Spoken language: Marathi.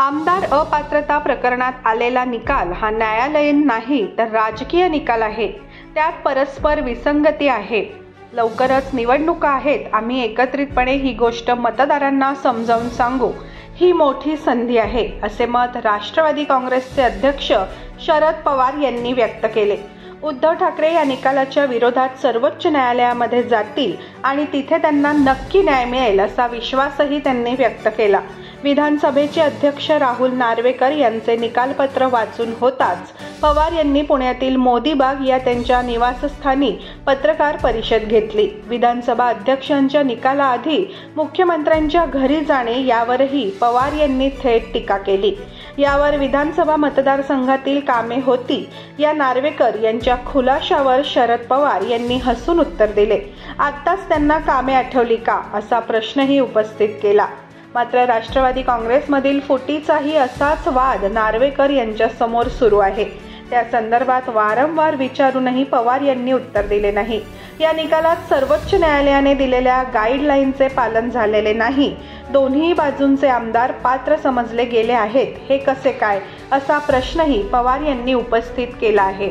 आमदार अपात्रता प्रकरणात आलेला निकाल हा न्यायालयीन नाही तर राजकीय निकाल आहे। त्यात परस्पर विसंगती आहे। लवकरच निवडणुका आहेत। आम्ही एकत्रितपणे ही गोष्ट मतदारांना समजावून सांगू। ही मोठी संधी आहे, असे मत राष्ट्रवादी काँग्रेसचे अध्यक्ष शरद पवार यांनी व्यक्त केले। उद्धव ठाकरे या निकालाच्या विरोधात सर्वोच्च न्यायालयामध्ये जातील आणि तिथे त्यांना नक्की न्याय मिळेल असा विश्वासही त्यांनी व्यक्त केला। विधानसभेचे अध्यक्ष राहुल नार्वेकर यांचे निकालपत्र वाचून होताच पवार यांनी पुण्यातील मोदीबाग या त्यांच्या निवासस्थानी पत्रकार परिषद घेतली। विधानसभा अध्यक्षांच्या निकालाआधी मुख्यमंत्र्यांच्या घरी जाणे यावरही पवार यांनी थेट टीका केली। यावर विधानसभा मतदारसंघातील कामे होती या नार्वेकर यांच्या खुलाशावर शरद पवार यांनी हसून उत्तर दिले। आत्ताच त्यांना कामे आठवली का असा प्रश्नही उपस्थित केला। मात्र राष्ट्रवादी काँग्रेसमधील फुटीचाही असाच वाद नार्वेकर यांच्या समोर सुरू आहे। त्या संदर्भात वारंवार विचारूनही पवार यांनी उत्तर दिले नाही। या निकालात सर्वोच्च न्यायालयाने दिलेल्या गाईडलाईनचे पालन झालेले नाही। दोन्ही बाजूंचे आमदार पात्र समजले गेले आहेत, हे कसे काय असा प्रश्नही पवार यांनी उपस्थित केला आहे।